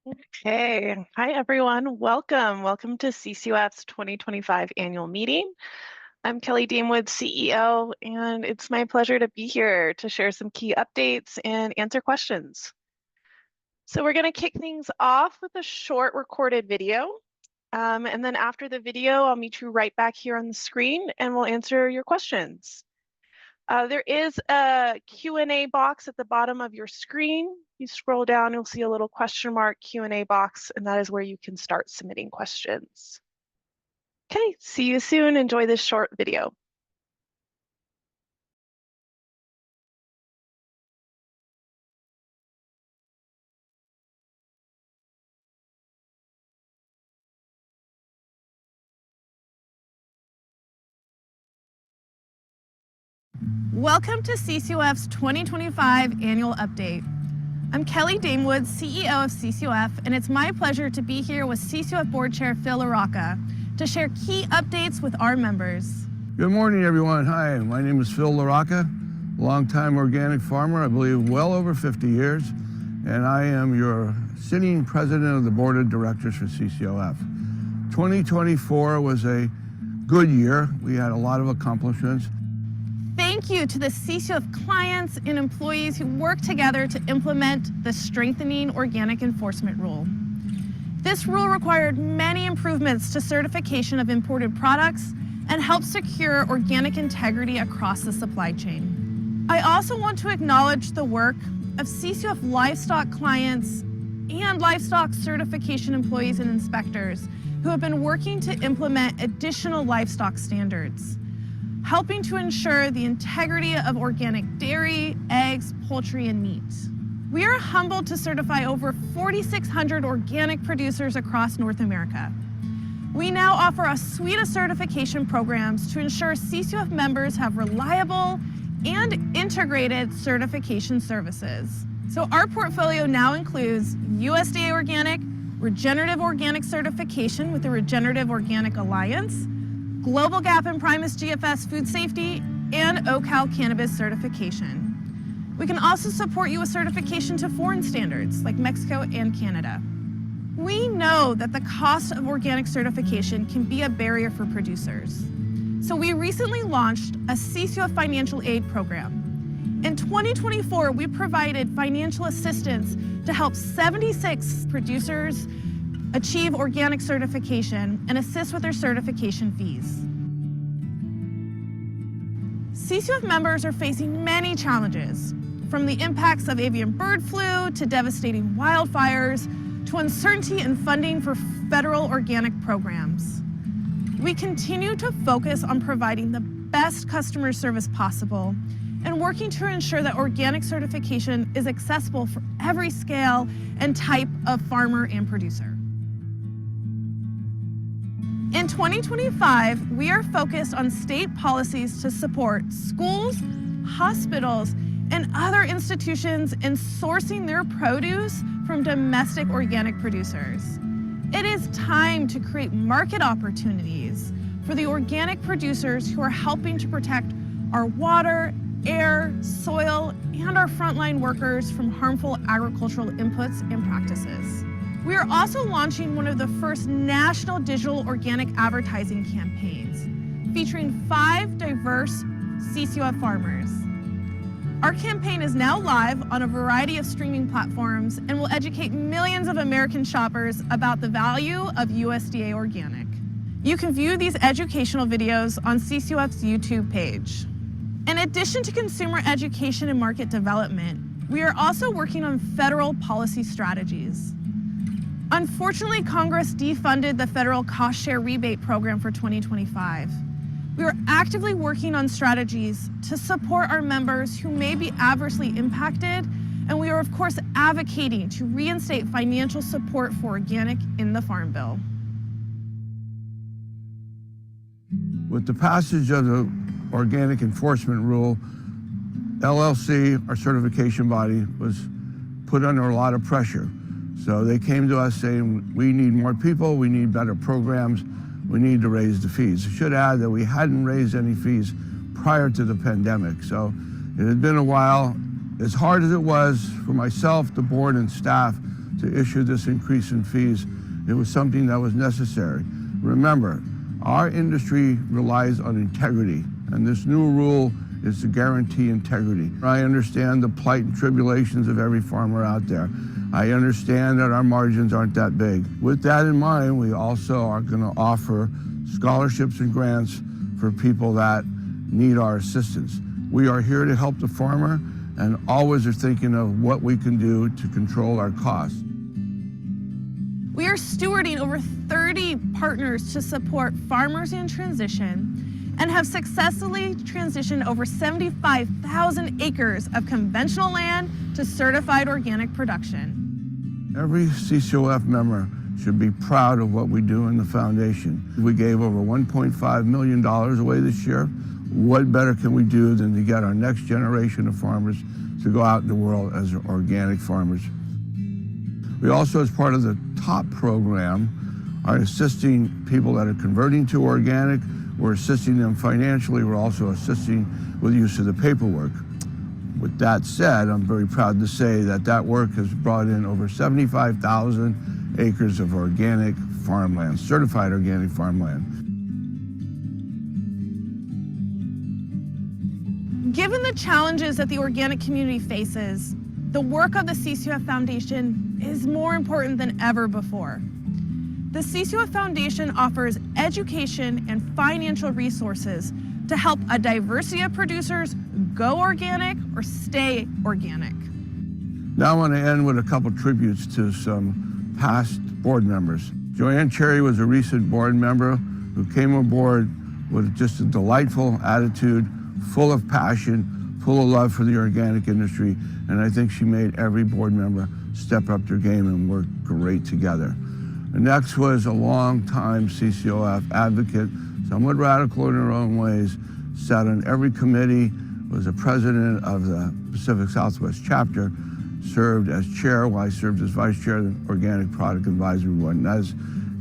Okay. Hi, everyone. Welcome to CCOF's 2025 Annual Meeting. I'm Kelly Deanwood, CEO, and it's my pleasure to be here to share some key updates and answer questions. So we're going to kick things off with a short recorded video. And then after the video, I'll meet you right back here on the screen and we'll answer your questions. There is a Q&A box at the bottom of your screen. You scroll down, you'll see a little question mark Q&A box, and that is where you can start submitting questions. Okay, see you soon. Enjoy this short video. Welcome to CCOF's 2025 Annual Update. I'm Kelly Damewood, CEO of CCOF, and it's my pleasure to be here with CCOF Board Chair Phil LaRocca to share key updates with our members. Good morning, everyone. Hi, my name is Phil LaRocca, longtime organic farmer, I believe well over 50 years, and I am your sitting president of the Board of Directors for CCOF. 2024 was a good year. We had a lot of accomplishments. Thank you to the CCOF clients and employees who work together to implement the Strengthening Organic Enforcement Rule. This rule required many improvements to certification of imported products and helped secure organic integrity across the supply chain. I also want to acknowledge the work of CCOF livestock clients and livestock certification employees and inspectors who have been working to implement additional livestock standards, helping to ensure the integrity of organic dairy, eggs, poultry, and meat. We are humbled to certify over 4,600 organic producers across North America. We now offer a suite of certification programs to ensure CCOF members have reliable and integrated certification services. So our portfolio now includes USDA Organic, Regenerative Organic Certification with the Regenerative Organic Alliance, Global Gap and Primus GFS Food Safety, and OCal Cannabis Certification. We can also support you with certification to foreign standards like Mexico and Canada. We know that the cost of organic certification can be a barrier for producers. So we recently launched a CCOF financial aid program. In 2024, we provided financial assistance to help 76 producers achieve organic certification and assist with their certification fees. CCOF members are facing many challenges, from the impacts of avian bird flu to devastating wildfires to uncertainty in funding for federal organic programs. We continue to focus on providing the best customer service possible and working to ensure that organic certification is accessible for every scale and type of farmer and producer. In 2025, we are focused on state policies to support schools, hospitals, and other institutions in sourcing their produce from domestic organic producers. It is time to create market opportunities for the organic producers who are helping to protect our water, air, soil, and our frontline workers from harmful agricultural inputs and practices. We are also launching one of the first national digital organic advertising campaigns, featuring 5 diverse CCOF farmers. Our campaign is now live on a variety of streaming platforms and will educate millions of American shoppers about the value of USDA Organic. You can view these educational videos on CCOF's YouTube page. In addition to consumer education and market development, we are also working on federal policy strategies. Unfortunately, Congress defunded the federal cost share rebate program for 2025. We are actively working on strategies to support our members who may be adversely impacted, and we are of course advocating to reinstate financial support for organic in the Farm Bill. With the passage of the Organic Enforcement Rule, LLC, our certification body, was put under a lot of pressure. So they came to us saying, we need more people, we need better programs, we need to raise the fees. I should add that we hadn't raised any fees prior to the pandemic. So it had been a while. As hard as it was for myself, the board, and staff to issue this increase in fees. It was something that was necessary. Remember, our industry relies on integrity, and this new rule is to guarantee integrity. I understand the plight and tribulations of every farmer out there. I understand that our margins aren't that big. With that in mind, we also are going to offer scholarships and grants for people that need our assistance. We are here to help the farmer and always are thinking of what we can do to control our costs. We are stewarding over 30 partners to support farmers in transition and have successfully transitioned over 75,000 acres of conventional land to certified organic production. Every CCOF member should be proud of what we do in the foundation. We gave over $1.5 million away this year. What better can we do than to get our next generation of farmers to go out in the world as organic farmers? We also, as part of the TOP program, are assisting people that are converting to organic. We're assisting them financially. We're also assisting with the use of the paperwork. With that said, I'm very proud to say that that work has brought in over 75,000 acres of organic farmland, certified organic farmland. Given the challenges that the organic community faces, the work of the CCOF Foundation is more important than ever before. The CCOF Foundation offers education and financial resources to help a diversity of producers go organic or stay organic. Now I want to end with a couple tributes to some past board members. Joanne Cherry was a recent board member who came aboard with just a delightful attitude, full of passion, full of love for the organic industry, and I think she made every board member step up their game and work great together. The next was a long-time CCOF advocate, somewhat radical in her own ways, sat on every committee, was a president of the Pacific Southwest chapter, served as chair while I served as vice chair of the Organic Product Advisory Board. And as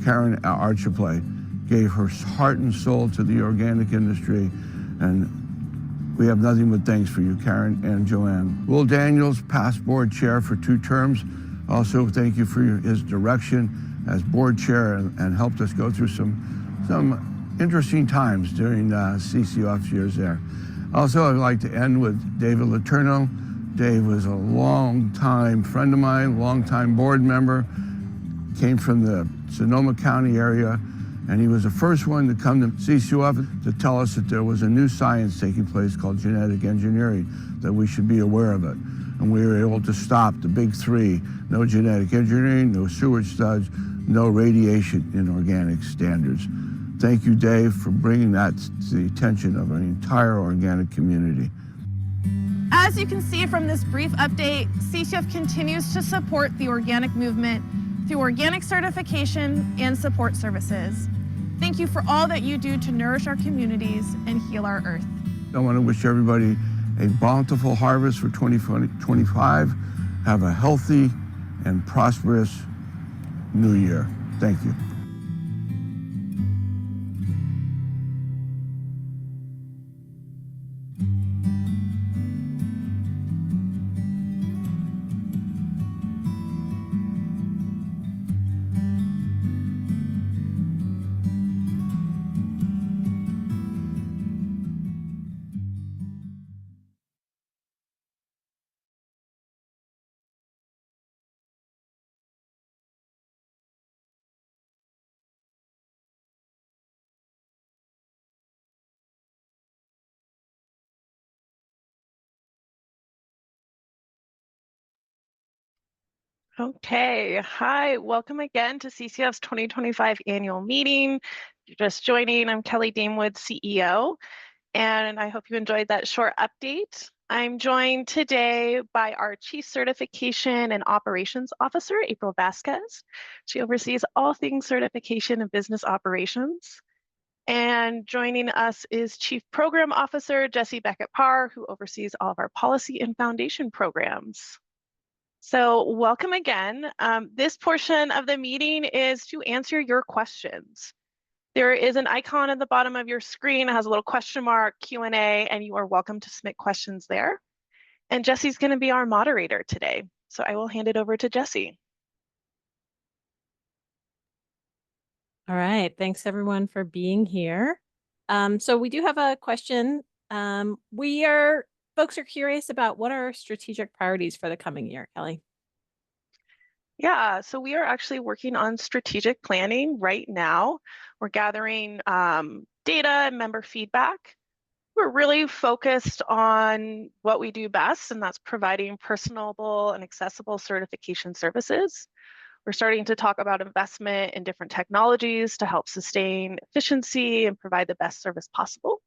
Karen Archiplay gave her heart and soul to the organic industry, and we have nothing but thanks for you, Karen and Joanne. Will Daniels, past board chair for 2 terms, also thank you for his direction as board chair and helped us go through some interesting times during CCOF's years there. Also, I'd like to end with David Letourneau. Dave was a long-time friend of mine, long-time board member, came from the Sonoma County area, and he was the first one to come to CCOF to tell us that there was a new science taking place called genetic engineering, that we should be aware of it. And we were able to stop the big 3, no genetic engineering, no sewage studs, no radiation in organic standards. Thank you, Dave, for bringing that to the attention of an entire organic community. As you can see from this brief update, CCOF continues to support the organic movement through organic certification and support services. Thank you for all that you do to nourish our communities and heal our earth. I want to wish everybody a bountiful harvest for 2025. Have a healthy and prosperous new year. Thank you. Okay, hi, welcome again to CCOF's 2025 annual meeting. If you're just joining, I'm Kelly Damewood, CEO, and I hope you enjoyed that short update. I'm joined today by our Chief Certification and Operations Officer, April Vasquez. She oversees all things certification and business operations. And joining us is Chief Program Officer, Jesse Beckett-Parr, who oversees all of our policy and foundation programs. So welcome again. This portion of the meeting is to answer your questions. There is an icon at the bottom of your screen. It has a little question mark, Q&A, and you are welcome to submit questions there. And Jesse's going to be our moderator today. So I will hand it over to Jesse. All right. Thanks everyone for being here. So we do have a question. Folks are curious about what are our strategic priorities for the coming year, Kelly? Yeah, so we are actually working on strategic planning right now. We're gathering data and member feedback. We're really focused on what we do best, and that's providing personable and accessible certification services. We're starting to talk about investment in different technologies to help sustain efficiency and provide the best service possible.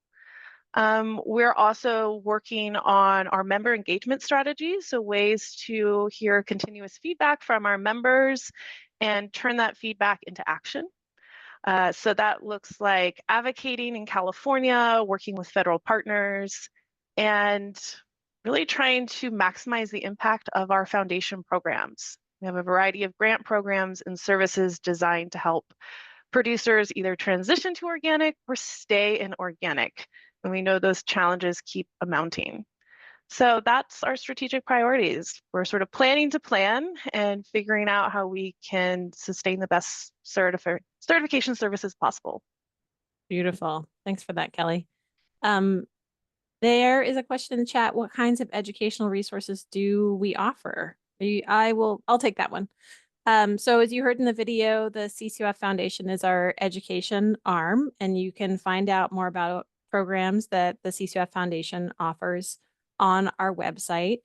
We're also working on our member engagement strategies, so ways to hear continuous feedback from our members and turn that feedback into action. So that looks like advocating in California, working with federal partners, and really trying to maximize the impact of our foundation programs. We have a variety of grant programs and services designed to help producers either transition to organic or stay in organic. And we know those challenges keep amounting. So that's our strategic priorities. We're sort of planning to plan and figuring out how we can sustain the best certification services possible. Beautiful. Thanks for that, Kelly. There is a question in the chat. What kinds of educational resources do we offer? I'll take that one. So as you heard in the video, the CCOF Foundation is our education arm, and you can find out more about programs that the CCOF Foundation offers on our website.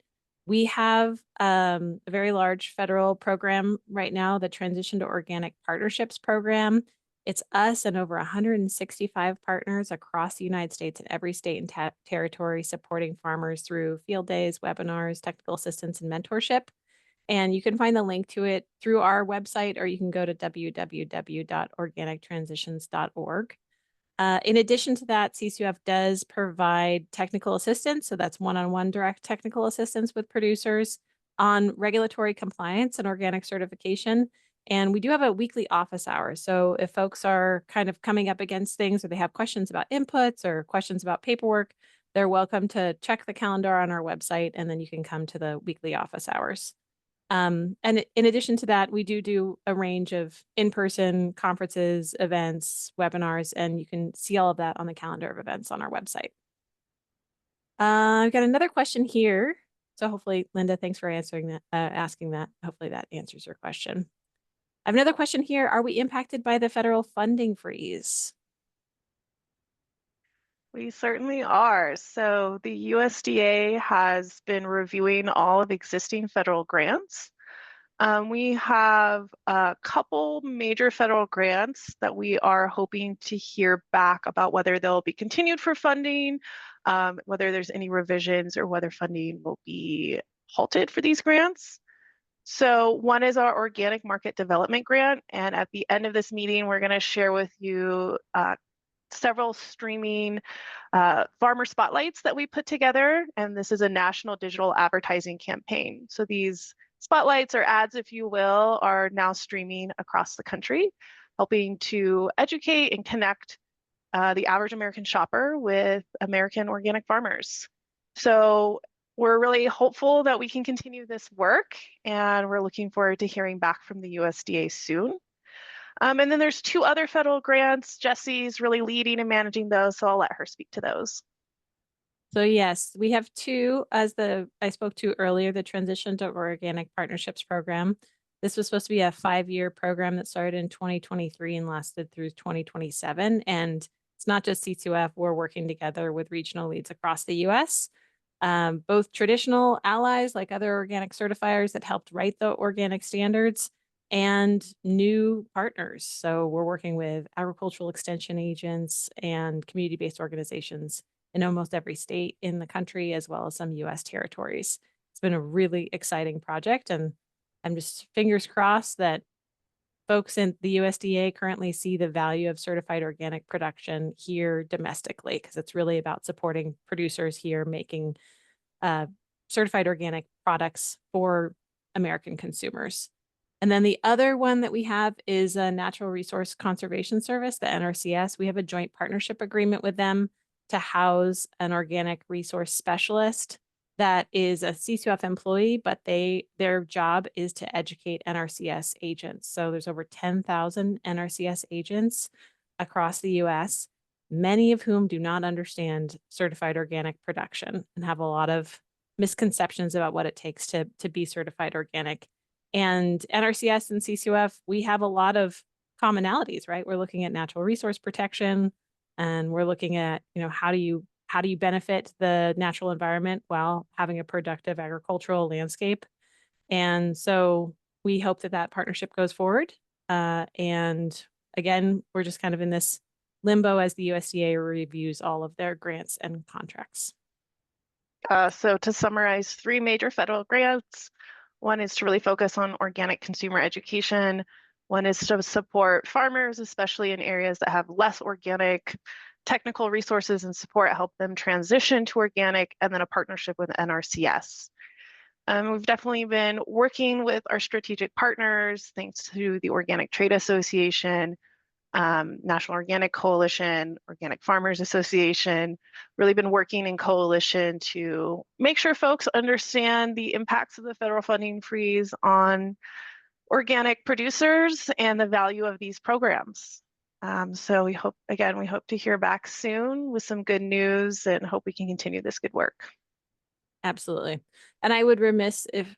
We have a very large federal program right now, the Transition to Organic Partnerships program. It's us and over 165 partners across the United States in every state and territory supporting farmers through field days, webinars, technical assistance, and mentorship. And you can find the link to it through our website, or you can go to www.organictransitions.org. In addition to that, CCOF does provide technical assistance. So that's one-on-one direct technical assistance with producers on regulatory compliance and organic certification. And we do have a weekly office hour. So if folks are kind of coming up against things, or they have questions about inputs or questions about paperwork, they're welcome to check the calendar on our website, and then you can come to the weekly office hours. And in addition to that, we do a range of in-person conferences, events, webinars, and you can see all of that on the calendar of events on our website. I've got another question here. So hopefully, Linda, thanks for answering that, asking that. Hopefully that answers your question. I have another question here. Are we impacted by the federal funding freeze? We certainly are. So the USDA has been reviewing all of existing federal grants. We have a couple major federal grants that we are hoping to hear back about whether they'll be continued for funding, whether there's any revisions, or whether funding will be halted for these grants. So one is our Organic Market Development Grant, and at the end of this meeting, we're going to share with you several streaming farmer spotlights that we put together, and this is a national digital advertising campaign. So these spotlights, or ads if you will, are now streaming across the country, helping to educate and connect the average American shopper with American organic farmers. So we're really hopeful that we can continue this work, and we're looking forward to hearing back from the USDA soon. And then there's two other federal grants. Jesse's really leading and managing those, so I'll let her speak to those. So yes, we have two, as I spoke to earlier, the Transition to Organic Partnerships program. This was supposed to be a 5-year program that started in 2023 and lasted through 2027. And it's not just CCOF, we're working together with regional leads across the US. Both traditional allies like other organic certifiers that helped write the organic standards, and new partners. So we're working with agricultural extension agents and community-based organizations in almost every state in the country, as well as some US territories. It's been a really exciting project, and I'm just fingers crossed that folks in the USDA currently see the value of certified organic production here domestically, because it's really about supporting producers here making certified organic products for American consumers. And then the other one that we have is a Natural Resource Conservation Service, the NRCS. We have a joint partnership agreement with them to house an organic resource specialist that is a CCOF employee, but their job is to educate NRCS agents. So there's over 10,000 NRCS agents across the US, many of whom do not understand certified organic production and have a lot of misconceptions about what it takes to be certified organic. And NRCS and CCOF, we have a lot of commonalities, right? We're looking at natural resource protection, and we're looking at, how do you benefit the natural environment while having a productive agricultural landscape? And so we hope that that partnership goes forward. And again, we're just kind of in this limbo as the USDA reviews all of their grants and contracts. So to summarize, 3 major federal grants. One is to really focus on organic consumer education. One is to support farmers, especially in areas that have less organic technical resources and support, help them transition to organic, and then a partnership with NRCS. We've definitely been working with our strategic partners, thanks to the Organic Trade Association, National Organic Coalition, Organic Farmers Association, really been working in coalition to make sure folks understand the impacts of the federal funding freeze on organic producers and the value of these programs. So we hope to hear back soon with some good news, and hope we can continue this good work. Absolutely. And I would remiss if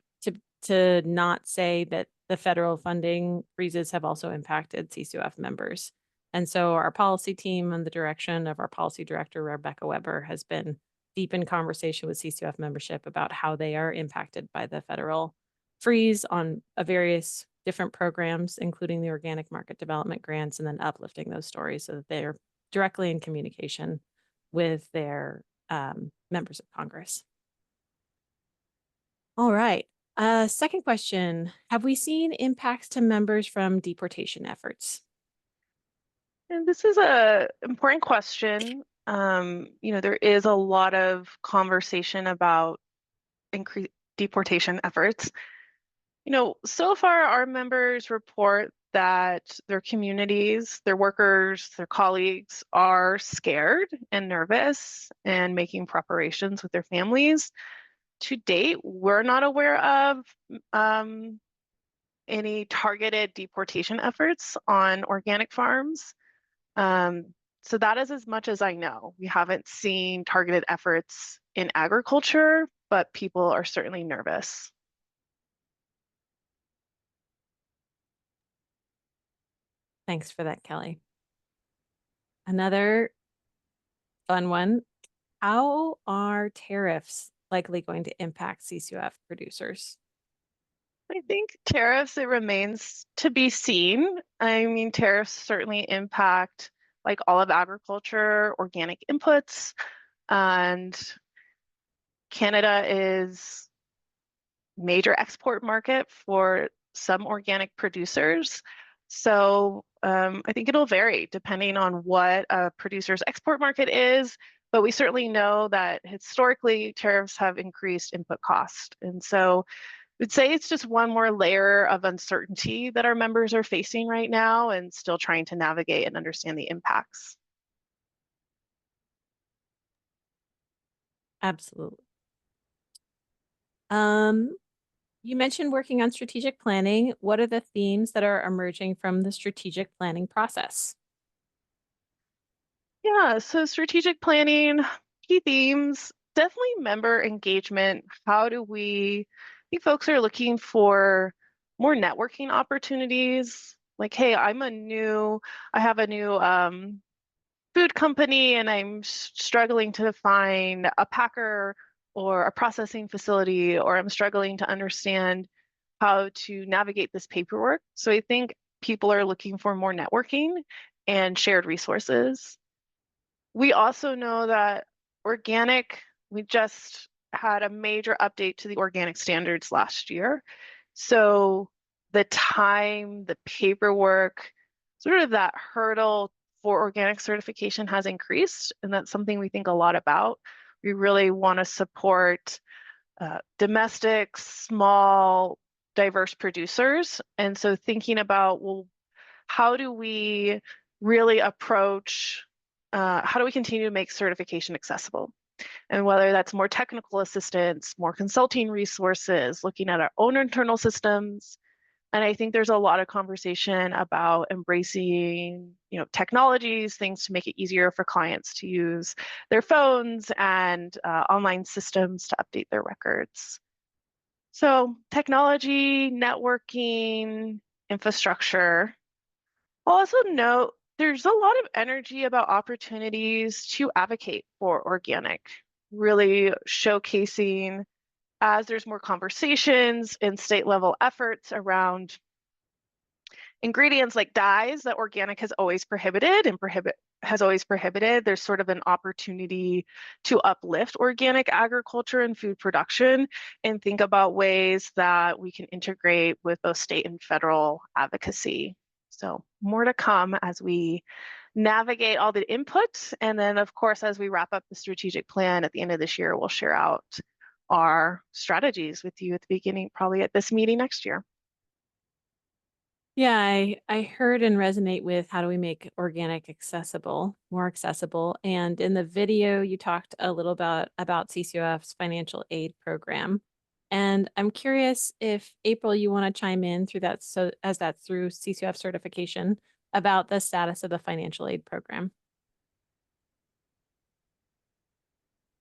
to not say that the federal funding freezes have also impacted CCOF members. And so our policy team, under the direction of our policy director, Rebecca Weber, has been deep in conversation with CCOF membership about how they are impacted by the federal freeze on various different programs, including the organic market development grants, and then uplifting those stories so that they're directly in communication with their members of Congress. All right. Second question, have we seen impacts to members from deportation efforts? And this is an important question. There is a lot of conversation about increased deportation efforts. So far our members report that their communities, their workers, their colleagues are scared and nervous and making preparations with their families. To date, we're not aware of any targeted deportation efforts on organic farms. So that is as much as I know. We haven't seen targeted efforts in agriculture, but people are certainly nervous. Thanks for that, Kelly. Another fun one. How are tariffs likely going to impact CCOF producers? I think tariffs, it remains to be seen. I mean, tariffs certainly impact, like all of agriculture, organic inputs, and Canada is major export market for some organic producers. So I think it'll vary depending on what a producer's export market is, but we certainly know that historically tariffs have increased input cost. And so I'd say it's just one more layer of uncertainty that our members are facing right now and still trying to navigate and understand the impacts. Absolutely. You mentioned working on strategic planning. What are the themes that are emerging from the strategic planning process? Yeah, so strategic planning, key themes, definitely member engagement. I think folks are looking for more networking opportunities. Like, hey, I have a new food company and I'm struggling to find a packer or a processing facility, or I'm struggling to understand how to navigate this paperwork. So I think people are looking for more networking and shared resources. We also know that we just had a major update to the organic standards last year. So the time, the paperwork, sort of that hurdle for organic certification has increased, and that's something we think a lot about. We really want to support domestic, small, diverse producers. And so thinking about, well, how do we really approach, how do we continue to make certification accessible? And whether that's more technical assistance, more consulting resources, looking at our own internal systems. And I think there's a lot of conversation about embracing, technologies, things to make it easier for clients to use their phones and online systems to update their records. So technology, networking, infrastructure. I'll also note there's a lot of energy about opportunities to advocate for organic, really showcasing as there's more conversations and state level efforts around ingredients like dyes that organic has always prohibited and has always prohibited. There's sort of an opportunity to uplift organic agriculture and food production and think about ways that we can integrate with both state and federal advocacy. So more to come as we navigate all the input. And then of course, as we wrap up the strategic plan at the end of this year, we'll share out our strategies with you at the beginning, probably at this meeting next year. Yeah, I heard and resonate with how do we make organic accessible, more accessible. And in the video, you talked a little about CCOF's financial aid program. And I'm curious if April, you want to chime in through that, so as that's through CCOF certification, about the status of the financial aid program.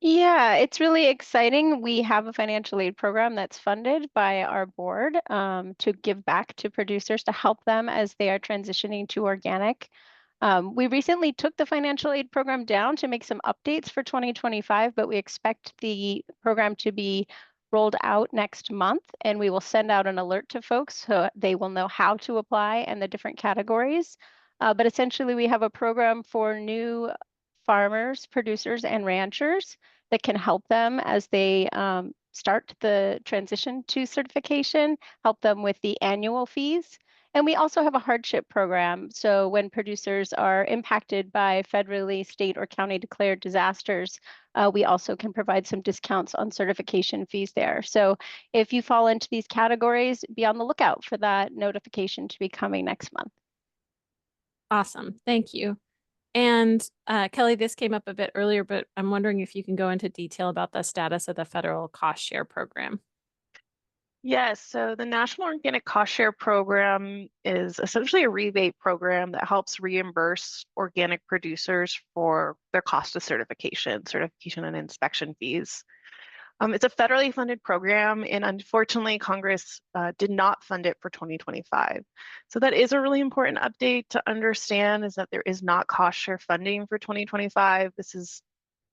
Yeah, it's really exciting. We have a financial aid program that's funded by our board to give back to producers to help them as they are transitioning to organic. We recently took the financial aid program down to make some updates for 2025, but we expect the program to be rolled out next month, and we will send out an alert to folks so they will know how to apply and the different categories. But essentially, we have a program for new farmers, producers, and ranchers that can help them as they start the transition to certification, help them with the annual fees. And we also have a hardship program. So when producers are impacted by federally, state, or county declared disasters, we also can provide some discounts on certification fees there. So if you fall into these categories, be on the lookout for that notification to be coming next month. Awesome, thank you. And Kelly, this came up a bit earlier, but I'm wondering if you can go into detail about the status of the federal cost share program. Yes, so the National Organic Cost Share Program is essentially a rebate program that helps reimburse organic producers for their cost of certification and inspection fees. It's a federally funded program, and unfortunately, Congress did not fund it for 2025. So that is a really important update to understand, is that there is not cost share funding for 2025. This is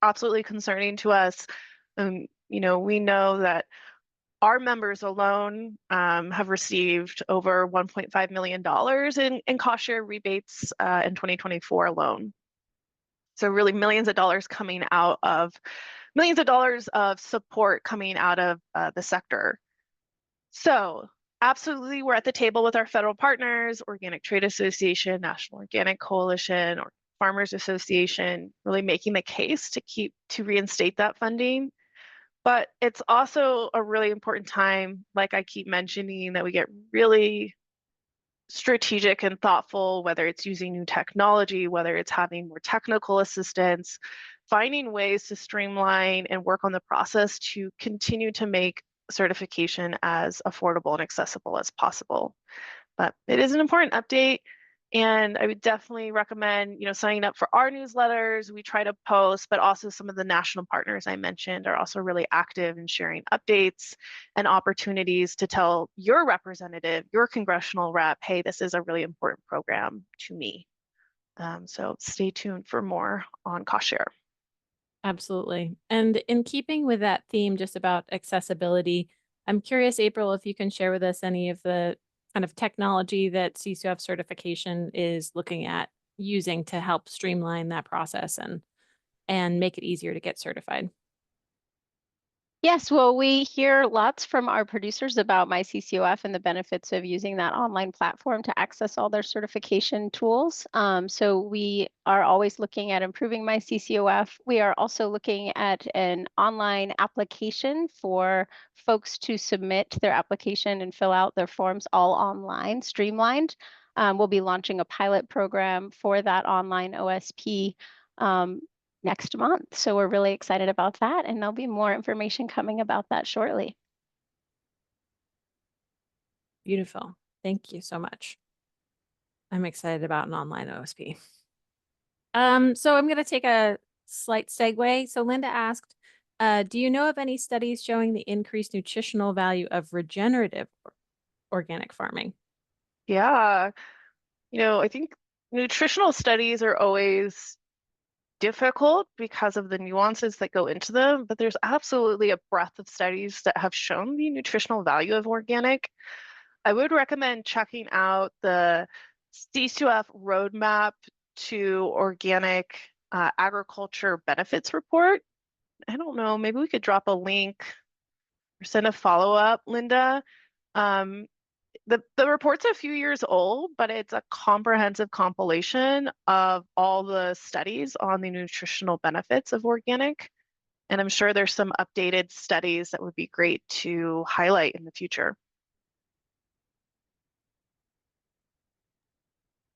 absolutely concerning to us. We know that our members alone have received over $1.5 million in cost share rebates in 2024 alone. So really millions of dollars of support coming out of the sector. So absolutely, we're at the table with our federal partners, Organic Trade Association, National Organic Coalition, or Farmers Association, really making the case to reinstate that funding. But it's also a really important time, like I keep mentioning, that we get really strategic and thoughtful, whether it's using new technology, whether it's having more technical assistance, finding ways to streamline and work on the process to continue to make certification as affordable and accessible as possible. But it is an important update. And I would definitely recommend, signing up for our newsletters. We try to post, but also some of the national partners I mentioned are also really active in sharing updates and opportunities to tell your representative, your congressional rep, hey, this is a really important program to me. So stay tuned for more on cost share. Absolutely. And in keeping with that theme, just about accessibility, I'm curious, April, if you can share with us any of the kind of technology that CCOF certification is looking at using to help streamline that process and make it easier to get certified. Yes, well, we hear lots from our producers about MyCCOF and the benefits of using that online platform to access all their certification tools. So we are always looking at improving MyCCOF. We are also looking at an online application for folks to submit their application and fill out their forms all online, streamlined. We'll be launching a pilot program for that online OSP next month. So we're really excited about that, and there'll be more information coming about that shortly. Beautiful. Thank you so much. I'm excited about an online OSP. So I'm going to take a slight segue. So Linda asked, do you know of any studies showing the increased nutritional value of regenerative organic farming? Yeah, I think nutritional studies are always difficult because of the nuances that go into them, but there's absolutely a breadth of studies that have shown the nutritional value of organic. I would recommend checking out the CCOF Roadmap to Organic Agriculture Benefits Report. I don't know, maybe we could drop a link or send a follow-up, Linda. The report's a few years old, but it's a comprehensive compilation of all the studies on the nutritional benefits of organic. And I'm sure there's some updated studies that would be great to highlight in the future.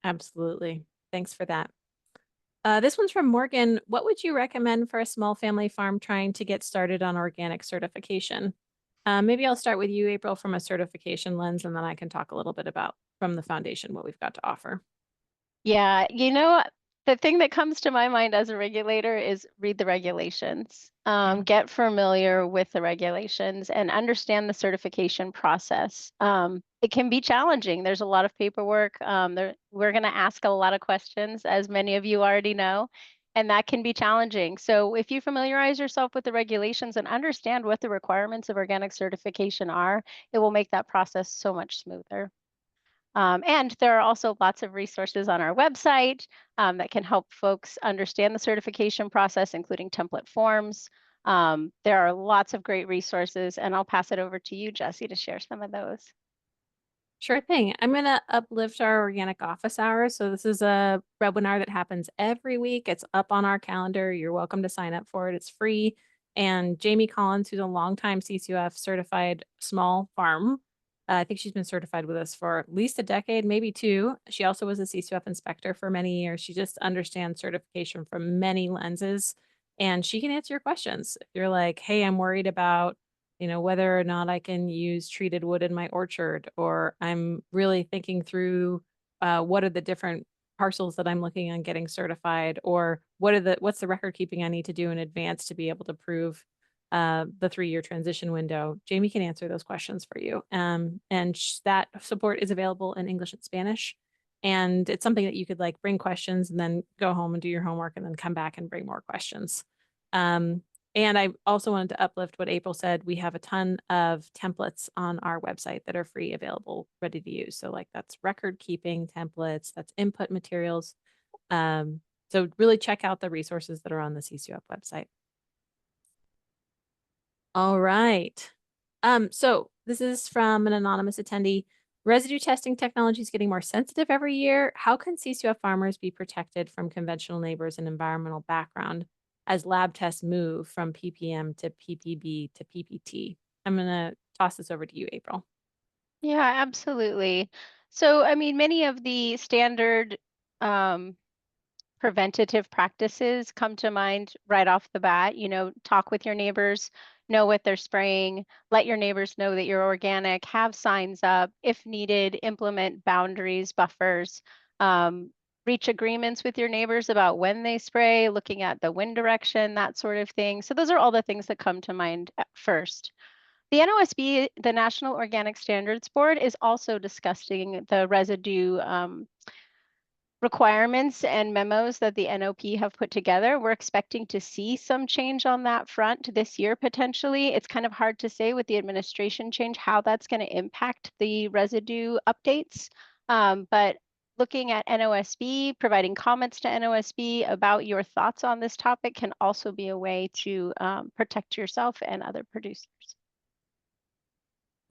Absolutely. Thanks for that. This one's from Morgan. What would you recommend for a small family farm trying to get started on organic certification? Maybe I'll start with you, April, from a certification lens, and then I can talk a little bit about from the foundation what we've got to offer. Yeah, the thing that comes to my mind as a regulator is read the regulations. Get familiar with the regulations and understand the certification process. It can be challenging. There's a lot of paperwork. We're going to ask a lot of questions, as many of you already know, and that can be challenging. So if you familiarize yourself with the regulations and understand what the requirements of organic certification are, it will make that process so much smoother. And there are also lots of resources on our website that can help folks understand the certification process, including template forms. There are lots of great resources, and I'll pass it over to you, Jesse, to share some of those. Sure thing. I'm going to uplift our organic office hours. So this is a webinar that happens every week. It's up on our calendar. You're welcome to sign up for it. It's free. And Jamie Collins, who's a longtime CCOF certified small farm, I think she's been certified with us for at least a decade, maybe two. She also was a CCOF inspector for many years. She just understands certification from many lenses, and she can answer your questions. If you're like, hey, I'm worried about whether or not I can use treated wood in my orchard, or I'm really thinking through what are the different parcels that I'm looking on getting certified, or what's the record keeping I need to do in advance to be able to prove the 3-year transition window. Jamie can answer those questions for you. And that support is available in English and Spanish. And it's something that you could bring questions and then go home and do your homework and then come back and bring more questions. And I also wanted to uplift what April said. We have a ton of templates on our website that are free, available, ready to use. So that's record keeping templates, that's input materials. So really check out the resources that are on the CCOF website. All right. So this is from an anonymous attendee. Residue testing technology is getting more sensitive every year. How can CCOF farmers be protected from conventional neighbors and environmental background as lab tests move from PPM to PPB to PPT? I'm going to toss this over to you, April. Yeah, absolutely. So, many of the standard preventative practices come to mind right off the bat. Talk with your neighbors, know what they're spraying, let your neighbors know that you're organic, have signs up. If needed, implement boundaries, buffers, reach agreements with your neighbors about when they spray, looking at the wind direction, that sort of thing. So those are all the things that come to mind at first. The NOSB, the National Organic Standards Board, is also discussing the residue requirements and memos that the NOP have put together. We're expecting to see some change on that front this year, potentially. It's kind of hard to say with the administration change how that's going to impact the residue updates. But looking at NOSB, providing comments to NOSB about your thoughts on this topic can also be a way to protect yourself and other producers.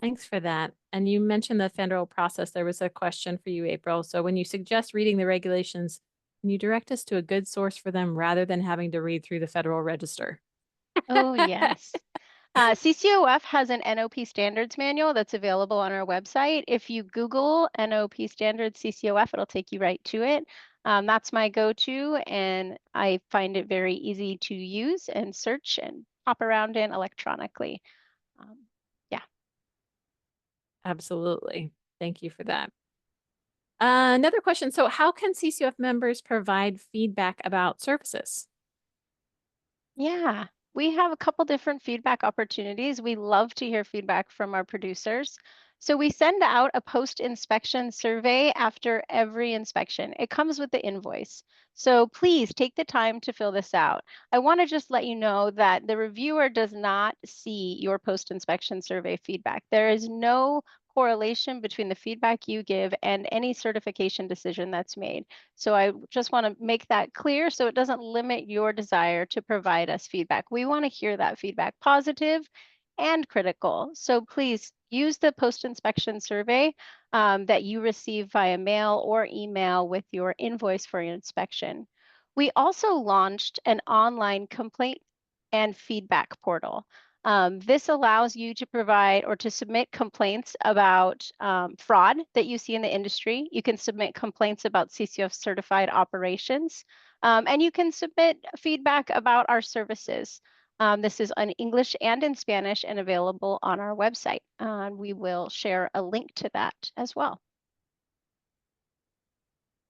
Thanks for that. And you mentioned the federal process. There was a question for you, April. So when you suggest reading the regulations, can you direct us to a good source for them rather than having to read through the Federal Register? Oh, yes. CCOF has an NOP standards manual that's available on our website. If you Google NOP standards CCOF, it'll take you right to it. That's my go-to, and I find it very easy to use and search and hop around in electronically. Yeah. Absolutely. Thank you for that. Another question. So how can CCOF members provide feedback about services? Yeah, we have a couple different feedback opportunities. We love to hear feedback from our producers. So we send out a post-inspection survey after every inspection. It comes with the invoice. So please take the time to fill this out. I want to just let you know that the reviewer does not see your post-inspection survey feedback. There is no correlation between the feedback you give and any certification decision that's made. So I just want to make that clear so it doesn't limit your desire to provide us feedback. We want to hear that feedback, positive and critical. So please use the post-inspection survey that you receive via mail or email with your invoice for your inspection. We also launched an online complaint and feedback portal. This allows you to provide or to submit complaints about fraud that you see in the industry. You can submit complaints about CCOF certified operations, and you can submit feedback about our services. This is in English and in Spanish and available on our website. We will share a link to that as well.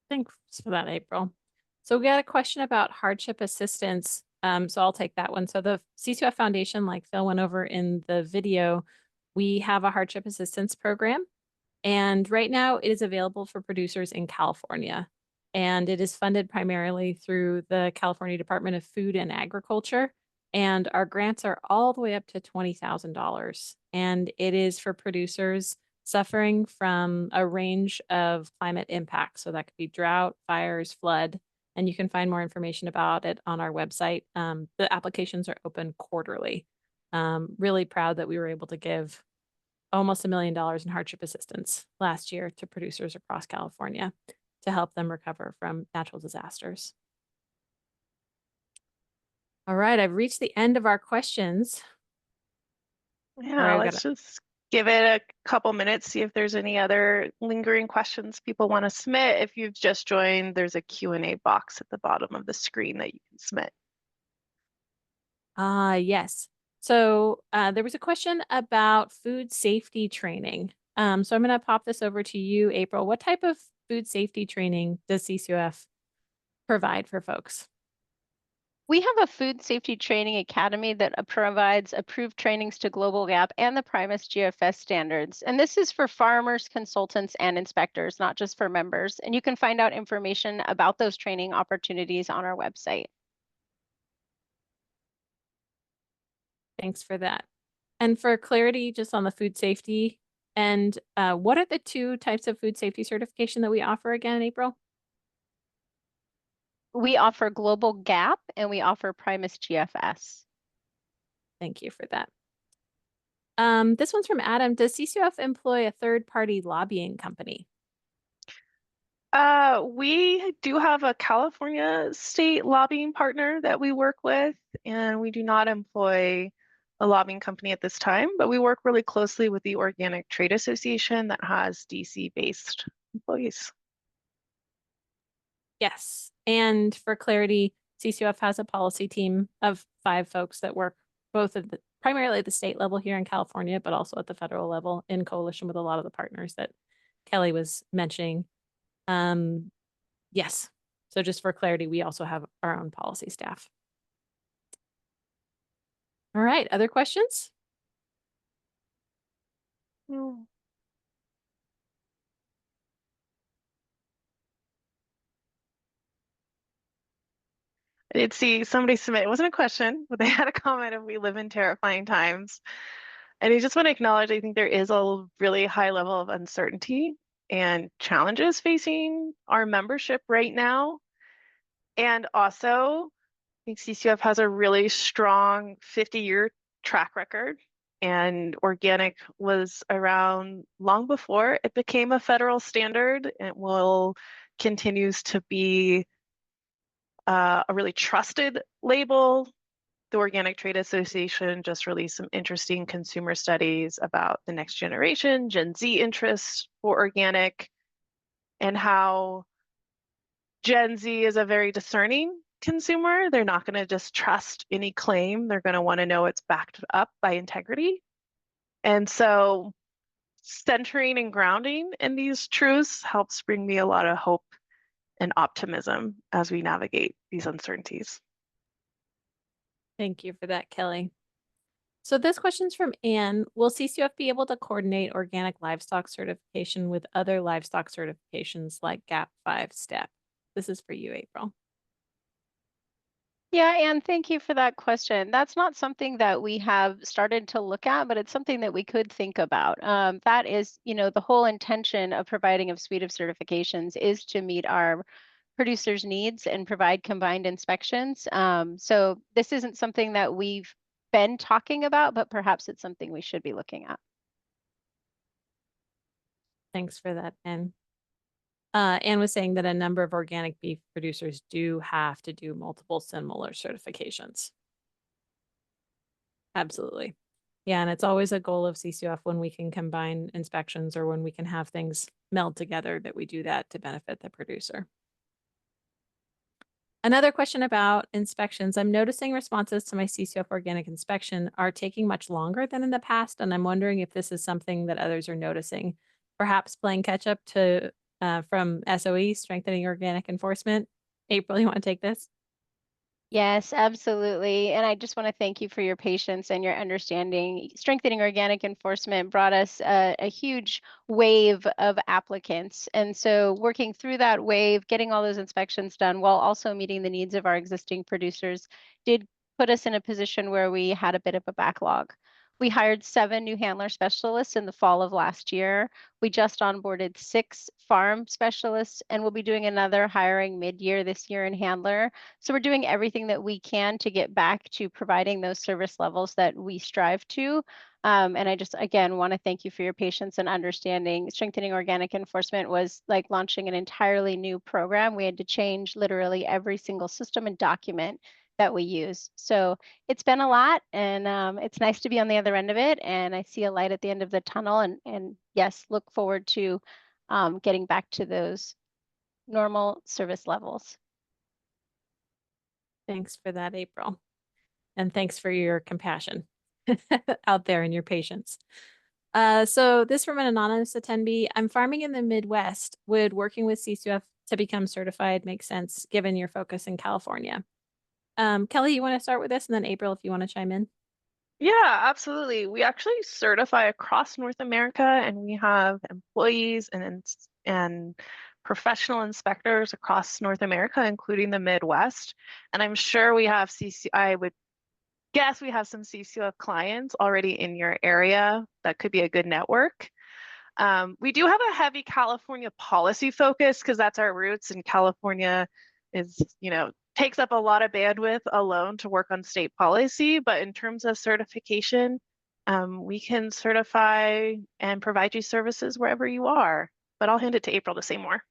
Thanks for that, April. So we got a question about hardship assistance. So I'll take that one. So the CCOF Foundation, like Phil went over in the video, we have a hardship assistance program. And right now it is available for producers in California. And it is funded primarily through the California Department of Food and Agriculture. And our grants are all the way up to $20,000. And it is for producers suffering from a range of climate impacts. So that could be drought, fires, flood, and you can find more information about it on our website. The applications are open quarterly. Really proud that we were able to give almost $1 million in hardship assistance last year to producers across California to help them recover from natural disasters. All right, I've reached the end of our questions. Yeah, let's just give it a couple minutes, see if there's any other lingering questions people want to submit. If you've just joined, there's a Q&A box at the bottom of the screen that you can submit. Yes. So there was a question about food safety training. So I'm going to pop this over to you, April. What type of food safety training does CCOF provide for folks? We have a food safety training academy that provides approved trainings to Global Gap and the Primus GFS standards. And this is for farmers, consultants, and inspectors, not just for members. And you can find out information about those training opportunities on our website. Thanks for that. And for clarity, just on the food safety, and what are the two types of food safety certification that we offer again, April? We offer Global Gap and we offer Primus GFS. Thank you for that. This one's from Adam. Does CCOF employ a third-party lobbying company? We do have a California state lobbying partner that we work with, and we do not employ a lobbying company at this time, but we work really closely with the Organic Trade Association that has DC-based employees. Yes. And for clarity, CCOF has a policy team of 5 folks that work both at primarily at the state level here in California, but also at the federal level in coalition with a lot of the partners that Kelly was mentioning. Yes. So just for clarity, we also have our own policy staff. All right. Other questions? No. I did see somebody submit, it wasn't a question, but they had a comment of we live in terrifying times. And I just want to acknowledge, I think there is a really high level of uncertainty and challenges facing our membership right now. And also, I think CCOF has a really strong 50-year track record, and organic was around long before it became a federal standard. It will continues to be a really trusted label. the Organic Trade Association just released some interesting consumer studies about the next generation, Gen Z interest for organic, and how Gen Z is a very discerning consumer. They're not going to just trust any claim. They're going to want to know it's backed up by integrity. And so centering and grounding in these truths helps bring me a lot of hope and optimism as we navigate these uncertainties. Thank you for that, Kelly. So this question's from Anne. Will CCOF be able to coordinate organic livestock certification with other livestock certifications like GAP 5 STEP? This is for you, April. Yeah, Anne, thank you for that question. That's not something that we have started to look at, but it's something that we could think about. That is, the whole intention of providing a suite of certifications is to meet our producers' needs and provide combined inspections. So this isn't something that we've been talking about, but perhaps it's something we should be looking at. Thanks for that, Anne. Anne was saying that a number of organic beef producers do have to do multiple similar certifications. Absolutely. Yeah, and it's always a goal of CCOF when we can combine inspections or when we can have things meld together that we do that to benefit the producer. Another question about inspections. I'm noticing responses to my CCOF organic inspection are taking much longer than in the past, and I'm wondering if this is something that others are noticing. Perhaps playing catch up to from SOE, strengthening organic enforcement. April, you want to take this? Yes, absolutely. And I just want to thank you for your patience and your understanding. Strengthening organic enforcement brought us a huge wave of applicants. And so working through that wave, getting all those inspections done while also meeting the needs of our existing producers did put us in a position where we had a bit of a backlog. We hired 7 new handler specialists in the fall of last year. We just onboarded 6 farm specialists, and we'll be doing another hiring mid-year this year in handler. So we're doing everything that we can to get back to providing those service levels that we strive to. And I just, again, want to thank you for your patience and understanding. Strengthening organic enforcement was like launching an entirely new program. We had to change literally every single system and document that we use. So it's been a lot, and it's nice to be on the other end of it. And I see a light at the end of the tunnel, and yes, look forward to getting back to those normal service levels. Thanks for that, April. And thanks for your compassion out there and your patience. So this from an anonymous attendee. I'm farming in the Midwest. Would working with CCOF to become certified make sense given your focus in California? Kelly, you want to start with this, and then April, if you want to chime in. Yeah, absolutely. We actually certify across North America, and we have employees and professional inspectors across North America, including the Midwest. And I'm sure we have I would guess we have some CCOF clients already in your area. That could be a good network. We do have a heavy California policy focus because that's our roots, and California is, takes up a lot of bandwidth alone to work on state policy. But in terms of certification, we can certify and provide you services wherever you are. But I'll hand it to April to say more.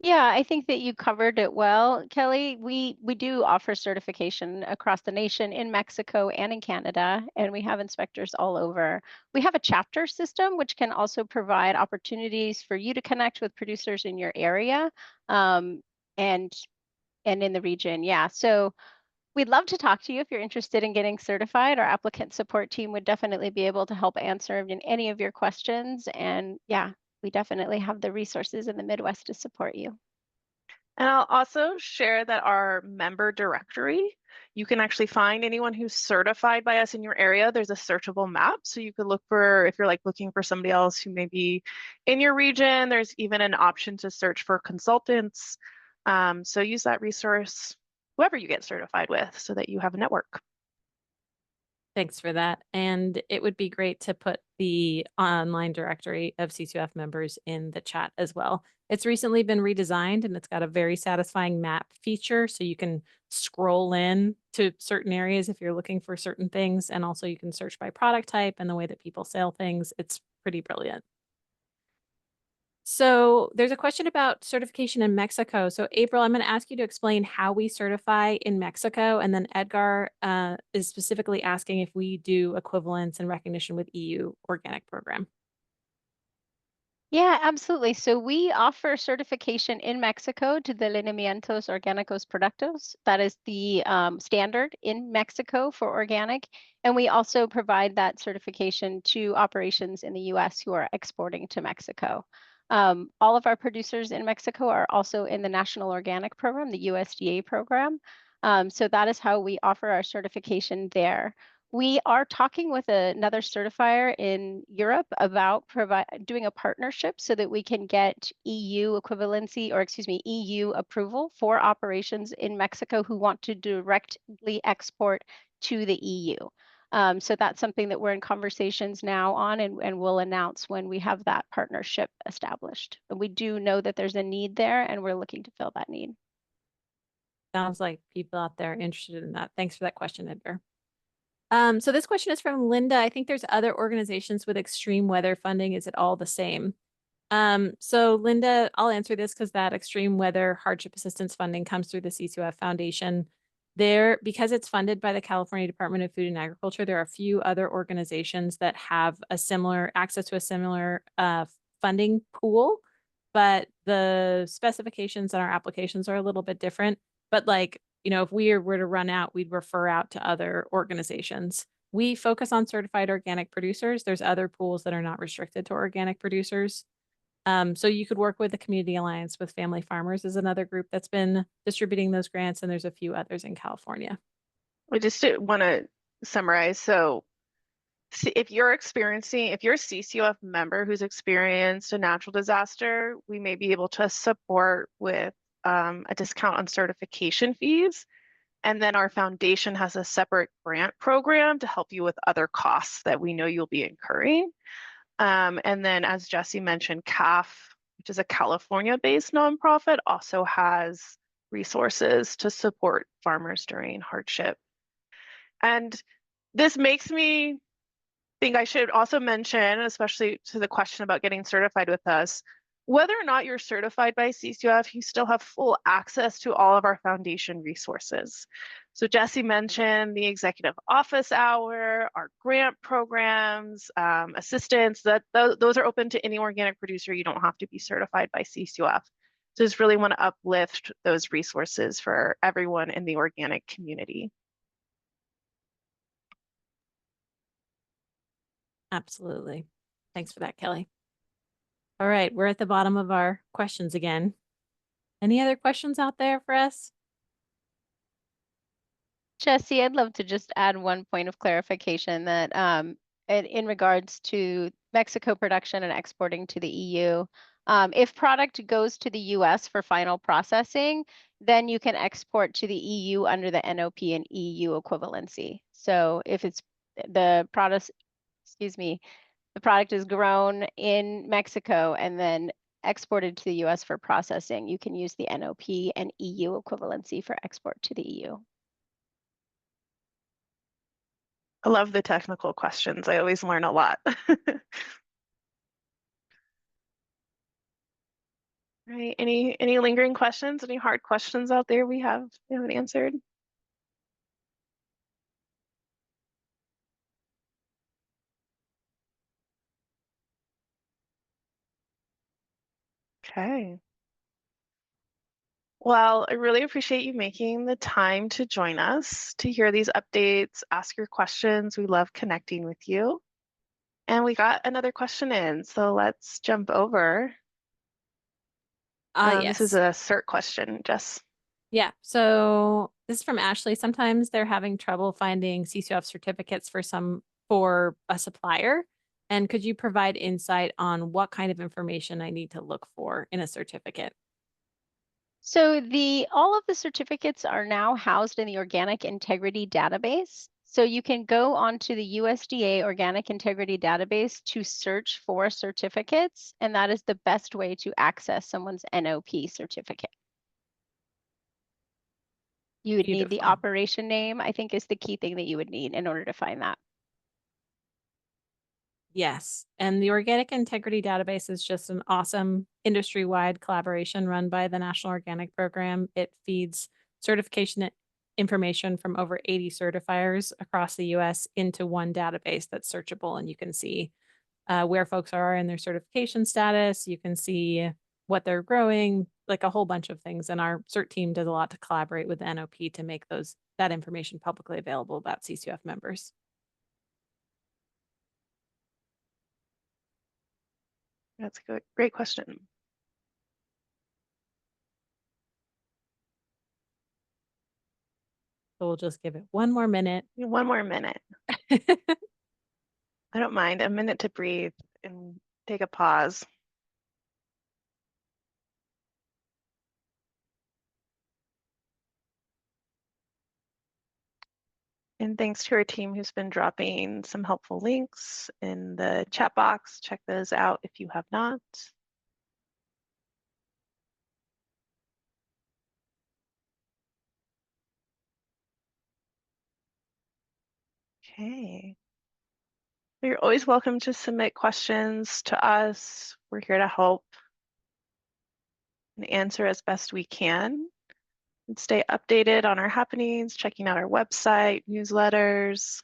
Yeah, I think that you covered it well, Kelly. We do offer certification across the nation, in Mexico and in Canada, and we have inspectors all over. We have a chapter system, which can also provide opportunities for you to connect with producers in your area and in the region. Yeah, so we'd love to talk to you if you're interested in getting certified. Our applicant support team would definitely be able to help answer any of your questions. And yeah, we definitely have the resources in the Midwest to support you. And I'll also share that our member directory, you can actually find anyone who's certified by us in your area. There's a searchable map. So you could look for, if you're looking for somebody else who may be in your region, there's even an option to search for consultants. So use that resource, whoever you get certified with, so that you have a network. Thanks for that. And it would be great to put the online directory of CCOF members in the chat as well. It's recently been redesigned, and it's got a very satisfying map feature. So you can scroll in to certain areas if you're looking for certain things. And also you can search by product type and the way that people sell things. It's pretty brilliant. So there's a question about certification in Mexico. So April, I'm going to ask you to explain how we certify in Mexico. And then Edgar is specifically asking if we do equivalence and recognition with EU organic program. Yeah, absolutely. So we offer certification in Mexico to the Lineamientos Orgánicos Productos. That is the standard in Mexico for organic. And we also provide that certification to operations in the US who are exporting to Mexico. All of our producers in Mexico are also in the National Organic Program, the USDA program. So that is how we offer our certification there. We are talking with another certifier in Europe about doing a partnership so that we can get EU equivalency, or excuse me, EU approval for operations in Mexico who want to directly export to the EU. So that's something that we're in conversations now on, and we'll announce when we have that partnership established. But we do know that there's a need there, and we're looking to fill that need. Sounds like people out there are interested in that. Thanks for that question, Edgar. So this question is from Linda. I think there's other organizations with extreme weather funding. Is it all the same? So Linda, I'll answer this because that extreme weather hardship assistance funding comes through the CCOF Foundation. There, because it's funded by the California Department of Food and Agriculture, there are a few other organizations that have a similar access to a similar funding pool, but the specifications in our applications are a little bit different. But like, you know, if we were to run out, we'd refer out to other organizations. We focus on certified organic producers. There's other pools that are not restricted to organic producers. So you could work with the Community Alliance with Family Farmers is another group that's been distributing those grants, and there's a few others in California. I just want to summarize. So if you're a CCOF member who's experienced a natural disaster, we may be able to support with a discount on certification fees. And then our foundation has a separate grant program to help you with other costs that we know you'll be incurring. And then, as Jesse mentioned, CAF, which is a California-based nonprofit, also has resources to support farmers during hardship. And this makes me think I should also mention, especially to the question about getting certified with us, whether or not you're certified by CCOF, you still have full access to all of our foundation resources. So Jesse mentioned the executive office hour, our grant programs, assistance, those are open to any organic producer. You don't have to be certified by CCOF. So just really want to uplift those resources for everyone in the organic community. Absolutely. Thanks for that, Kelly. All right, we're at the bottom of our questions again. Any other questions out there for us? Jesse, I'd love to just add one point of clarification that in regards to Mexico production and exporting to the EU, if product goes to the US for final processing, then you can export to the EU under the NOP and EU equivalency. So if it's the product, the product is grown in Mexico and then exported to the US for processing, you can use the NOP and EU equivalency for export to the EU. I love the technical questions. I always learn a lot. Right. Any lingering questions? Any hard questions out there we haven't answered? Okay. Well, I really appreciate you making the time to join us to hear these updates, ask your questions. We love connecting with you. And we got another question in, so let's jump over. Yes. This is a CERT question, Jess. Yeah, so this is from Ashley. Sometimes they're having trouble finding CCOF certificates for a supplier. And could you provide insight on what kind of information I need to look for in a certificate? So all of the certificates are now housed in the Organic Integrity Database. So you can go onto the USDA Organic Integrity Database to search for certificates, and that is the best way to access someone's NOP certificate. You would need the operation name, I think, is the key thing that you would need in order to find that. Yes, and the Organic Integrity Database is just an awesome industry-wide collaboration run by the National Organic Program. It feeds certification information from over 80 certifiers across the US into one database that's searchable, and you can see where folks are in their certification status. You can see what they're growing, like a whole bunch of things. And our CERT team does a lot to collaborate with the NOP to make that information publicly available about CCOF members. That's a good, great question. So we'll just give it one more minute. One more minute. I don't mind, a minute to breathe and take a pause. And thanks to our team who's been dropping some helpful links in the chat box. Check those out if you have not. Okay. You're always welcome to submit questions to us. We're here to help and answer as best we can. And stay updated on our happenings, checking out our website, newsletters.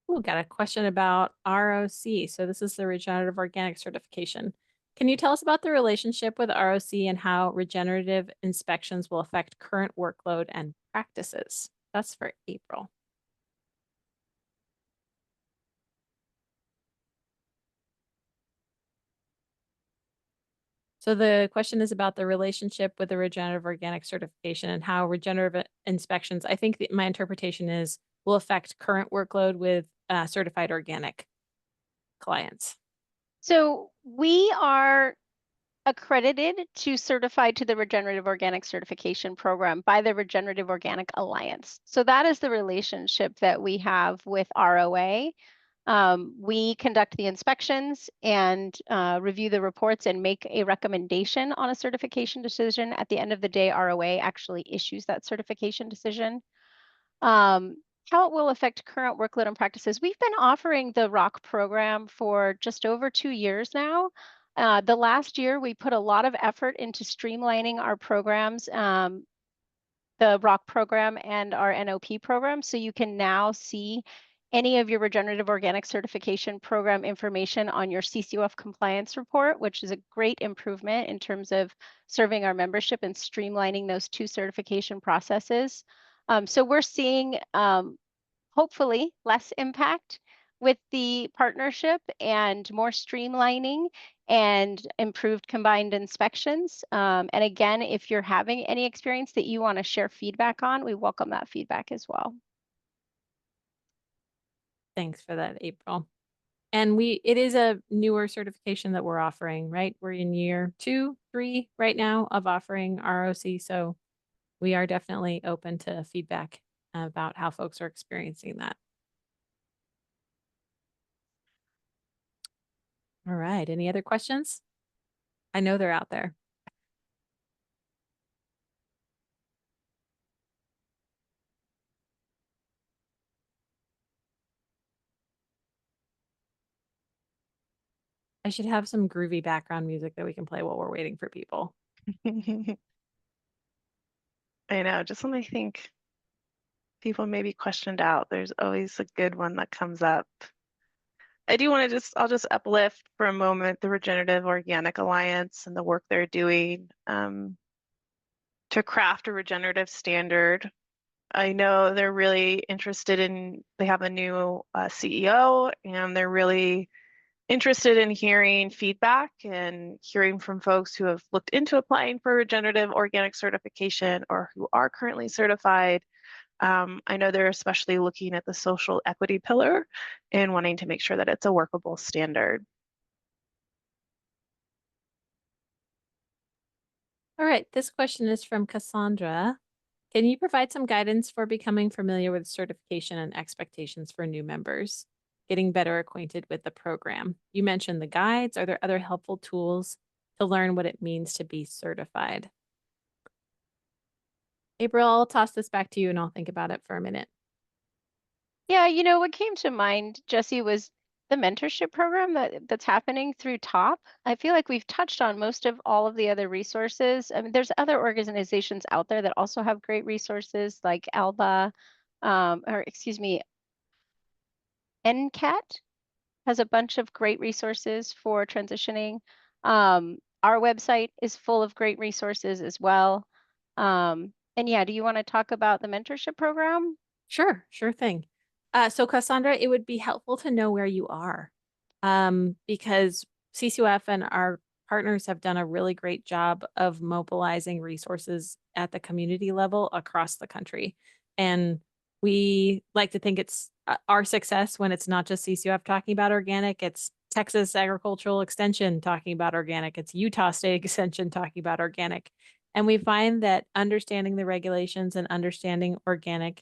We got a question about ROC. So this is the Regenerative Organic Certification. Can you tell us about the relationship with ROC and how regenerative inspections will affect current workload and practices? That's for April. So the question is about the relationship with the regenerative organic certification and how regenerative inspections, I think my interpretation is, will affect current workload with certified organic clients. So we are accredited to certified to the Regenerative Organic Certification Program by the Regenerative Organic Alliance. So that is the relationship that we have with ROA. We conduct the inspections and review the reports and make a recommendation on a certification decision. At the end of the day, ROA actually issues that certification decision. How it will affect current workload and practices. We've been offering the ROC program for just over 2 years now. The last year, we put a lot of effort into streamlining our programs, the ROC program and our NOP program. So you can now see any of your regenerative organic certification program information on your CCOF compliance report, which is a great improvement in terms of serving our membership and streamlining those two certification processes. So we're seeing hopefully less impact with the partnership and more streamlining and improved combined inspections. And again, if you're having any experience that you want to share feedback on, we welcome that feedback as well. Thanks for that, April. And it is a newer certification that we're offering, right? We're in year 2, 3 right now of offering ROC. So we are definitely open to feedback about how folks are experiencing that. All right. Any other questions? I know they're out there. I should have some groovy background music that we can play while we're waiting for people. I know, just when I think people may be questioned out, there's always a good one that comes up. I do want to I'll just uplift for a moment the Regenerative Organic Alliance and the work they're doing to craft a regenerative standard. I know they're really interested they have a new CEO, and they're really interested in hearing feedback and hearing from folks who have looked into applying for regenerative organic certification or who are currently certified. I know they're especially looking at the social equity pillar and wanting to make sure that it's a workable standard. All right, this question is from Cassandra. Can you provide some guidance for becoming familiar with certification and expectations for new members? Getting better acquainted with the program. You mentioned the guides. Are there other helpful tools to learn what it means to be certified? April, I'll toss this back to you and I'll think about it for a minute. Yeah, what came to mind, Jesse, was the mentorship program that's happening through TOP. I feel like we've touched on most of all of the other resources. I mean, there's other organizations out there that also have great resources like ALBA, or excuse me, NCAT has a bunch of great resources for transitioning. Our website is full of great resources as well. And yeah, do you want to talk about the mentorship program? Sure thing. So Cassandra, it would be helpful to know where you are, because CCOF and our partners have done a really great job of mobilizing resources at the community level across the country. And we like to think it's our success when it's not just CCOF talking about organic, it's Texas Agricultural Extension talking about organic, it's Utah State Extension talking about organic. And we find that understanding the regulations and understanding organic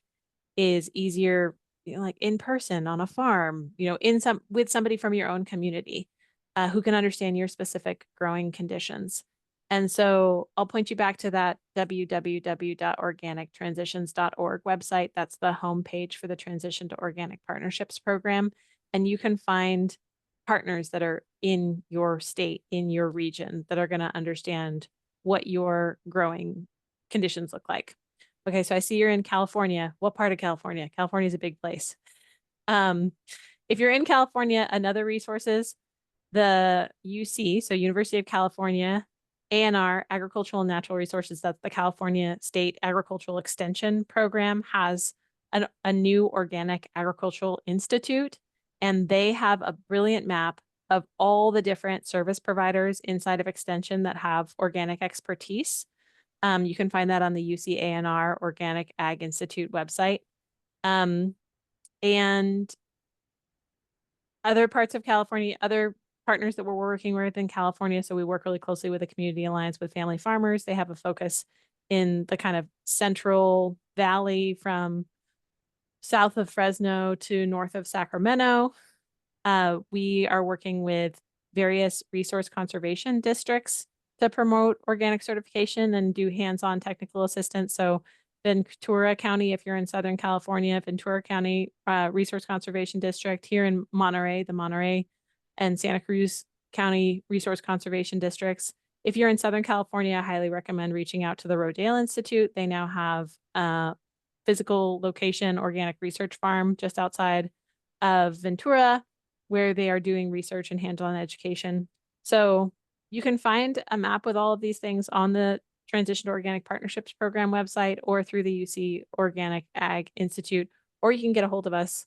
is easier, like in person on a farm, with somebody from your own community who can understand your specific growing conditions. And so I'll point you back to that www.organictransitions.org website. That's the homepage for the Transition to Organic Partnerships program. And you can find partners that are in your state, in your region, that are going to understand what your growing conditions look like. Okay, so I see you're in California. What part of California? California is a big place. If you're in California, another resources, the UC, so University of California, ANR, Agricultural and Natural Resources, that's the California State Agricultural Extension Program, has a new Organic Agricultural Institute, and they have a brilliant map of all the different service providers inside of Extension that have organic expertise. You can find that on the UCANR Organic Ag Institute website. And other parts of California, other partners that we're working with in California. So we work really closely with the Community Alliance with Family Farmers. They have a focus in the kind of central valley from south of Fresno to north of Sacramento. We are working with various resource conservation districts to promote organic certification and do hands-on technical assistance. So Ventura County, if you're in Southern California, Ventura County Resource Conservation District, here in Monterey, the Monterey and Santa Cruz County Resource Conservation Districts. If you're in Southern California, I highly recommend reaching out to the Rodale Institute. They now have a physical location organic research farm just outside of Ventura, where they are doing research and hands-on education. So you can find a map with all of these things on the Transition to Organic Partnerships Program website or through the UC Organic Ag Institute, or you can get a hold of us.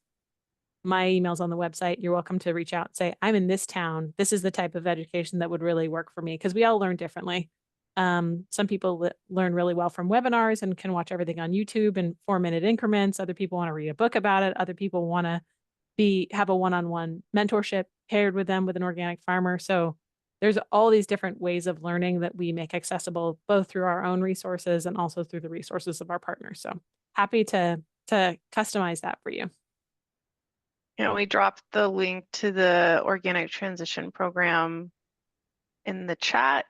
My email's on the website. You're welcome to reach out and say, I'm in this town. This is the type of education that would really work for me, because we all learn differently. Some people learn really well from webinars and can watch everything on YouTube in 4-minute increments. Other people want to read a book about it. Other people want to have a one-on-one mentorship paired with them with an organic farmer. So there's all these different ways of learning that we make accessible both through our own resources and also through the resources of our partners. So happy to customize that for you. We dropped the link to the Organic Transition Program in the chat.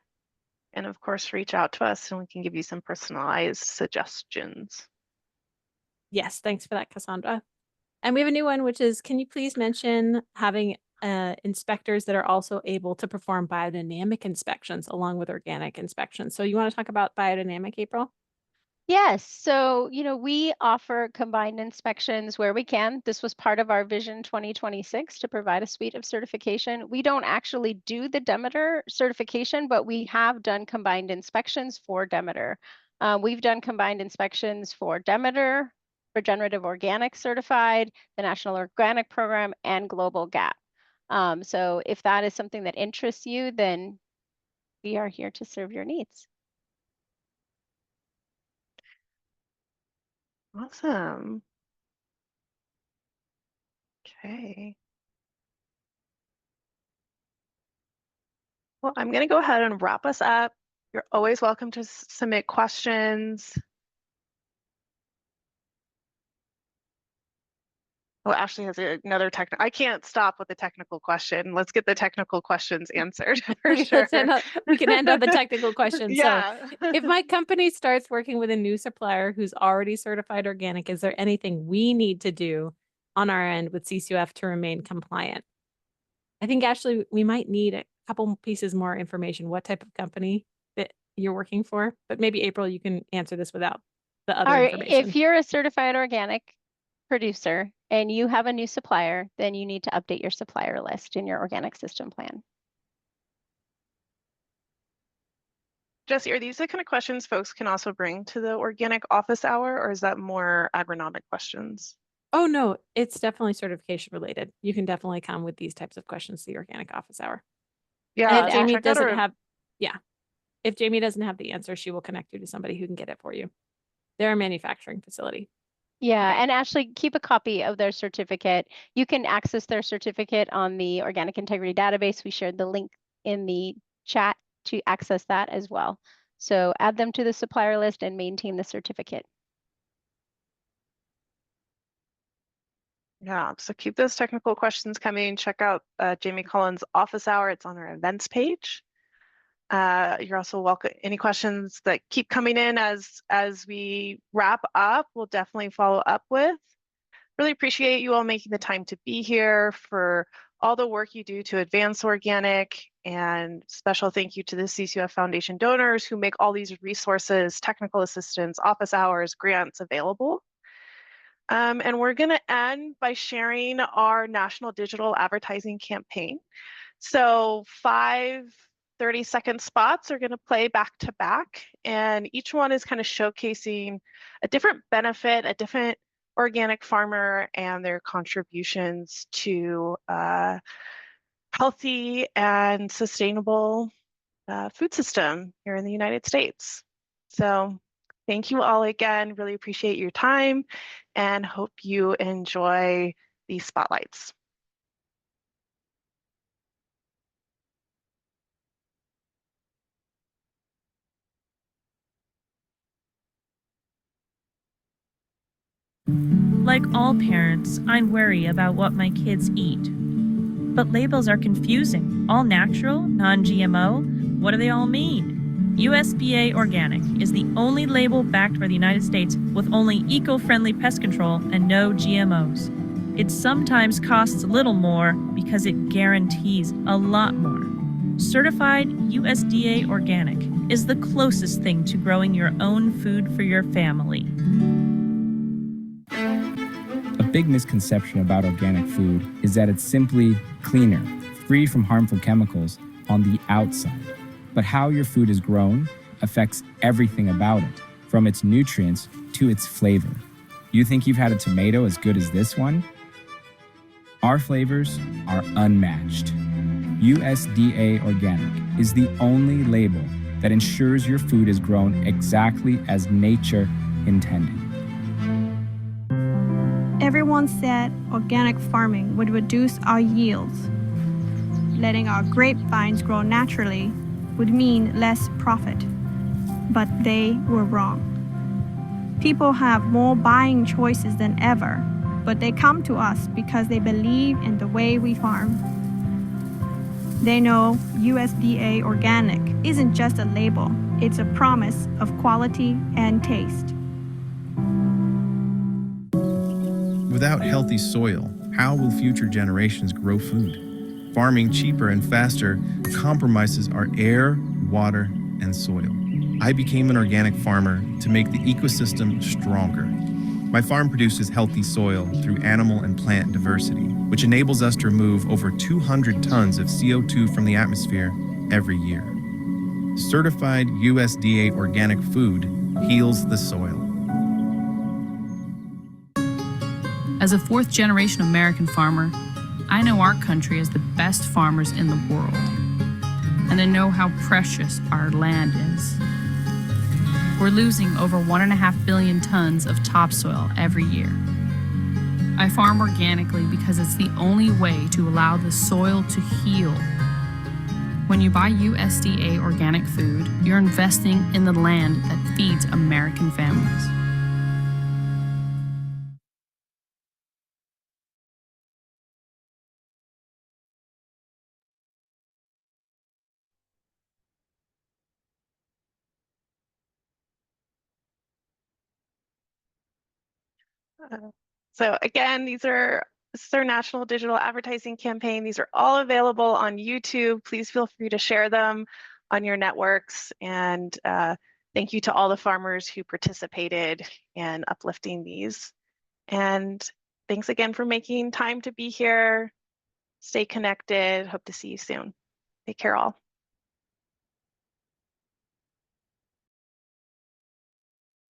And of course, reach out to us and we can give you some personalized suggestions. Yes, thanks for that, Cassandra. And we have a new one, which is, can you please mention having inspectors that are also able to perform biodynamic inspections along with organic inspections? So you want to talk about biodynamic, April? Yes. So, we offer combined inspections where we can. This was part of our Vision 2026 to provide a suite of certification. We don't actually do the Demeter certification, but we have done combined inspections for Demeter. We've done combined inspections for Demeter, Regenerative Organic Certified, the National Organic Program, and Global GAP. So if that is something that interests you, then we are here to serve your needs. Awesome. Okay. Well, I'm going to go ahead and wrap us up. You're always welcome to submit questions. Oh, Ashley has another technical. I can't stop with the technical question. Let's get the technical questions answered for sure. We can end on the technical question. Yeah. So if my company starts working with a new supplier who's already certified organic, is there anything we need to do on our end with CCOF to remain compliant. I think, Ashley, we might need a couple pieces more information, what type of company that you're working for, but maybe April, you can answer this without the other information. If you're a certified organic producer and you have a new supplier, then you need to update your supplier list in your organic system plan. Jesse, are these the kind of questions folks can also bring to the organic office hour, or is that more agronomic questions? Oh, no, it's definitely certification related. You can definitely come with these types of questions to the organic office hour. Yeah, And if Jamie check out doesn't our- have, yeah, if Jamie doesn't have the answer, she will connect you to somebody who can get it for you. They're a manufacturing facility. Yeah, Okay. and Ashley, keep a copy of their certificate. You can access their certificate on the Organic Integrity Database. We shared the link in the chat to access that as well. So add them to the supplier list and maintain the certificate. Yeah, so keep those technical questions coming. Check out Jamie Cullen's office hour. It's on our events page. You're also welcome. Any questions that keep coming in as we wrap up, we'll definitely follow up with. Really appreciate you all making the time to be here, for all the work you do to advance organic, and special thank you to the CCOF Foundation donors who make all these resources, technical assistance, office hours, grants available. And we're going to end by sharing our national digital advertising campaign. So 5 30-second spots are going to play back to back, and each one is kind of showcasing a different benefit, a different organic farmer, and their contributions to healthy and sustainable food system here in the United States. So thank you all again. Really appreciate your time and hope you enjoy these spotlights. Like all parents, I worry about what my kids eat. But labels are confusing. All natural, non-GMO, what do they all mean? USDA Organic is the only label backed by the United States with only eco-friendly pest control and no GMOs. It sometimes costs a little more because it guarantees a lot more. Certified USDA Organic is the closest thing to growing your own food for your family. A big misconception about organic food is that it's simply cleaner, free from harmful chemicals on the outside. But how your food is grown affects everything about it, from its nutrients to its flavor. You think you've had a tomato as good as this one? Our flavors are unmatched. USDA Organic is the only label that ensures your food is grown exactly as nature intended. Everyone said organic farming would reduce our yields. Letting our grapevines grow naturally would mean less profit. But they were wrong. People have more buying choices than ever, but they come to us because they believe in the way we farm. They know USDA Organic isn't just a label, it's a promise of quality and taste. Without healthy soil, how will future generations grow food? Farming cheaper and faster compromises our air, water, and soil. I became an organic farmer to make the ecosystem stronger. My farm produces healthy soil through animal and plant diversity, which enables us to remove over 200 tons of CO2 from the atmosphere every year. Certified USDA organic food heals the soil. As a fourth-generation American farmer, I know our country has the best farmers in the world. And I know how precious our land is. We're losing over 1.5 billion tons of topsoil every year. I farm organically because it's the only way to allow the soil to heal. When you buy USDA organic food, you're investing in the land that feeds American families. So again, this is our national digital advertising campaign. These are all available on YouTube. Please feel free to share them on your networks. And thank you to all the farmers who participated in uplifting these. And thanks again for making time to be here. Stay connected. Hope to see you soon. Take care all.